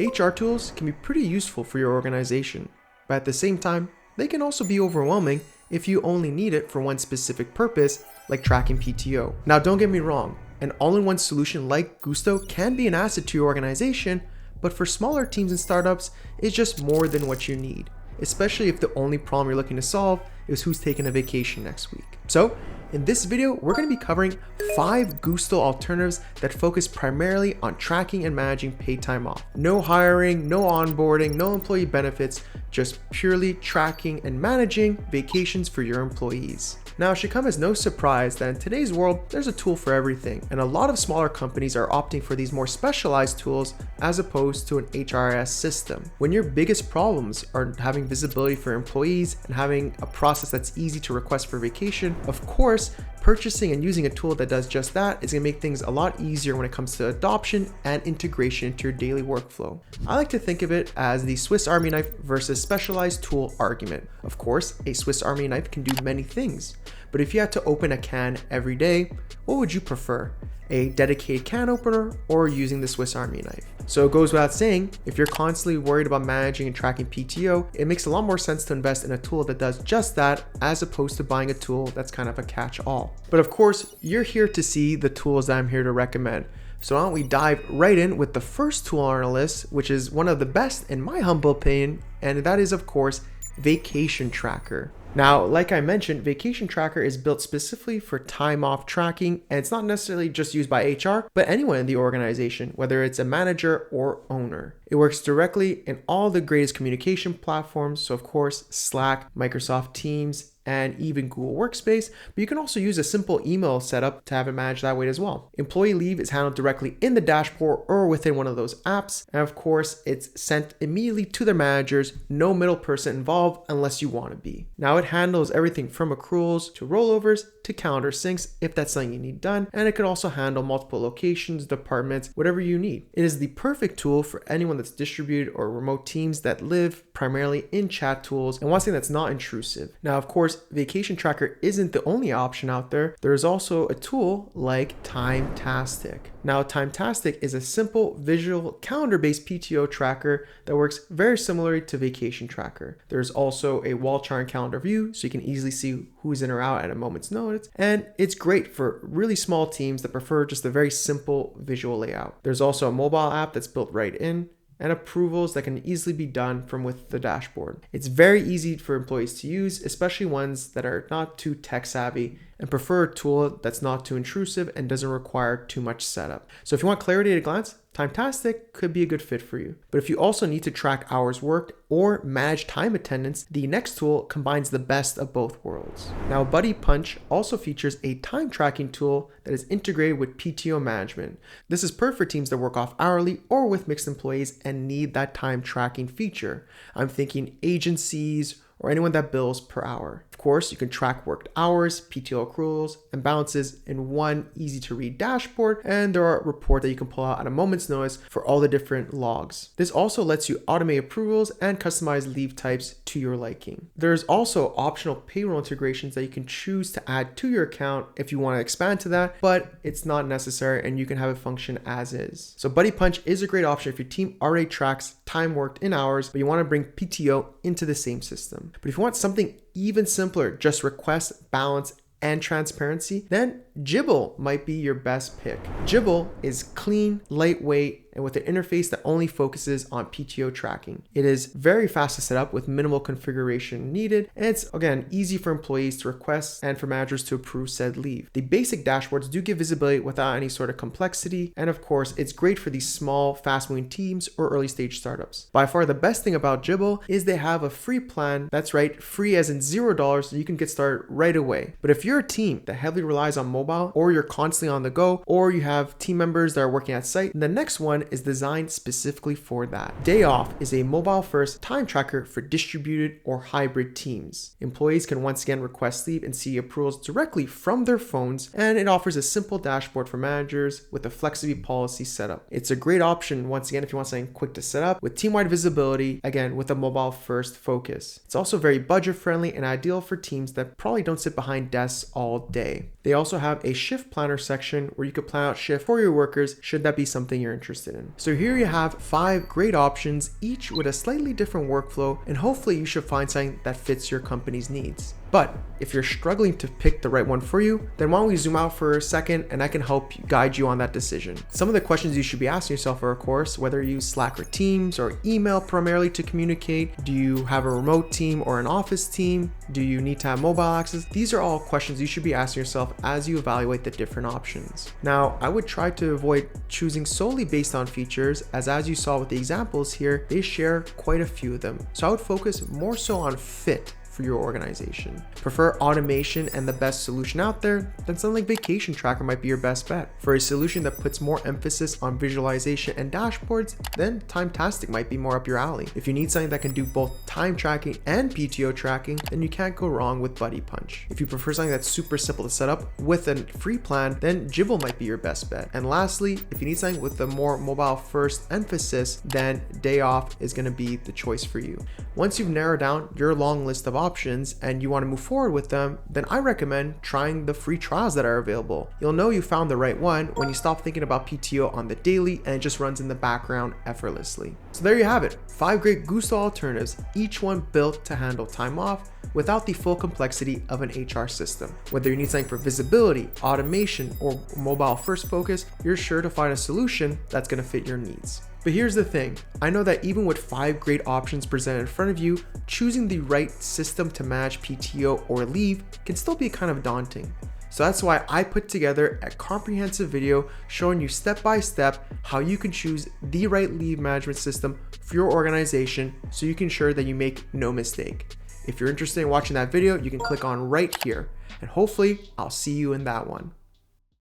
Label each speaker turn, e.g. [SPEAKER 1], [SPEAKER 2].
[SPEAKER 1] HR tools can be pretty useful for your organization, but at the same time, they can also be overwhelming if you only need it for one specific purpose, like tracking PTO. Now, don't get me wrong, an all-in-one solution like Gusto can be an asset to your organization, but for smaller teams and startups, it's just more than what you need, especially if the only problem you're looking to solve is who's taking a vacation next week. So, in this video, we're going to be covering 5 Gusto alternatives that focus primarily on tracking and managing paid time off. No hiring, no onboarding, no employee benefits, just purely tracking and managing vacations for your employees. Now, it should come as no surprise that in today's world, there's a tool for everything, and a lot of smaller companies are opting for these more specialized tools as opposed to an HRIS system. When your biggest problems are having visibility for employees and having a process that's easy to request for vacation, of course, purchasing and using a tool that does just that is going to make things a lot easier when it comes to adoption and integration into your daily workflow. I like to think of it as the Swiss Army knife versus specialized tool argument. Of course, a Swiss Army knife can do many things, but if you had to open a can every day, what would you prefer? A dedicated can opener or using the Swiss Army knife? So it goes without saying, if you're constantly worried about managing and tracking PTO, it makes a lot more sense to invest in a tool that does just that as opposed to buying a tool that's kind of a catch-all. But of course, you're here to see the tools that I'm here to recommend. So why don't we dive right in with the first tool on our list, which is one of the best in my humble opinion, and that is of course, Vacation Tracker. Now, like I mentioned, Vacation Tracker is built specifically for time off tracking, and it's not necessarily just used by HR, but anyone in the organization, whether it's a manager or owner. It works directly in all the greatest communication platforms, so of course, Slack, Microsoft Teams, and even Google Workspace, but you can also use a simple email setup to have it managed that way as well. Employee leave is handled directly in the dashboard or within one of those apps, and of course, it's sent immediately to their managers, no middle person involved unless you want to be. Now, it handles everything from accruals to rollovers to calendar syncs if that's something you need done, and it could also handle multiple locations, departments, whatever you need. It is the perfect tool for anyone that's distributed or remote teams that live primarily in chat tools and want something that's not intrusive. Now, of course, Vacation Tracker isn't the only option out there. There's also a tool like Timetastic. Now, Timetastic is a simple visual calendar-based PTO tracker that works very similarly to Vacation Tracker. There's also a wall chart and calendar view, so you can easily see who's in or out at a moment's notice. And it's great for really small teams that prefer just a very simple visual layout. There's also a mobile app that's built right in, and approvals that can easily be done from with the dashboard. It's very easy for employees to use, especially ones that are not too tech savvy and prefer a tool that's not too intrusive and doesn't require too much setup. So if you want clarity at a glance, Timetastic could be a good fit for you. But if you also need to track hours worked or manage time attendance, the next tool combines the best of both worlds. Now, Buddy Punch also features a time tracking tool that is integrated with PTO management. This is perfect for teams that work off hourly or with mixed employees and need that time tracking feature. I'm thinking agencies or anyone that bills per hour. Of course, you can track worked hours, PTO accruals, and balances in one easy to read dashboard, and there are reports that you can pull out at a moment's notice for all the different logs. This also lets you automate approvals and customize leave types to your liking. There's also optional payroll integrations that you can choose to add to your account if you want to expand to that, but it's not necessary and you can have it function as is. So Buddy Punch is a great option if your team already tracks time worked in hours, but you want to bring PTO into the same system. But if you want something even simpler, just request, balance, and transparency, then Jibble might be your best pick. Jibble is clean, lightweight, and with an interface that only focuses on PTO tracking. It is very fast to set up with minimal configuration needed, and it's, again, easy for employees to request and for managers to approve said leave. The basic dashboards do give visibility without any sort of complexity, and of course, it's great for these small, fast-moving teams or early-stage startups. By far, the best thing about Jibble is they have a free plan. That's right, free as in $0, so you can get started right away. But if you're a team that heavily relies on mobile, or you're constantly on the go, or you have team members that are working at site, the next one is designed specifically for that. Day Off is a mobile-first time tracker for distributed or hybrid teams. Employees can once again request leave and see approvals directly from their phones, and it offers a simple dashboard for managers with a flexibility policy setup. It's a great option, once again, if you want something quick to set up with team-wide visibility, again, with a mobile-first focus. It's also very budget-friendly and ideal for teams that probably don't sit behind desks all day. They also have a shift planner section where you could plan out shift for your workers should that be something you're interested interested in. So here you have 5 great options, each with a slightly different workflow, and hopefully you should find something that fits your company's needs. But if you're struggling to pick the right one for you, then why don't we zoom out for a second and I can help guide you on that decision. Some of the questions you should be asking yourself are, of course, whether you use Slack or Teams or email primarily to communicate. Do you have a remote team or an office team? Do you need to have mobile access? These are all questions you should be asking yourself as you evaluate the different options. Now, I would try to avoid choosing solely based on features, as you saw with the examples here, they share quite a few of them. So I would focus more so on fit for your organization. Prefer automation and the best solution out there? Then something like Vacation Tracker might be your best bet. For a solution that puts more emphasis on visualization and dashboards, then Timetastic might be more up your alley. If you need something that can do both time tracking and PTO tracking, then you can't go wrong with Buddy Punch. If you prefer something that's super simple to set up with a free plan, then Jibble might be your best bet. And lastly, if you need something with a more mobile first emphasis, then Day Off is going to be the choice for you. Once you've narrowed down your long list of options and you want to move forward with them, then I recommend trying the free trials that are available. You'll know you found the right one when you stop thinking about PTO on the daily and it just runs in the background effortlessly. So there you have it, 5 great Gusto alternatives, each one built to handle time off without the full complexity of an HR system. Whether you need something for visibility, automation, or mobile first focus, you're sure to find a solution that's going to fit your needs. But here's the thing, I know that even with 5 great options presented in front of you, choosing the right system to manage PTO or leave can still be kind of daunting. So that's why I put together a comprehensive video showing you step by step how you can choose the right leave management system for your organization so you can ensure that you make no mistake. If you're interested in watching that video, you can click on right here, and hopefully I'll see you in that one.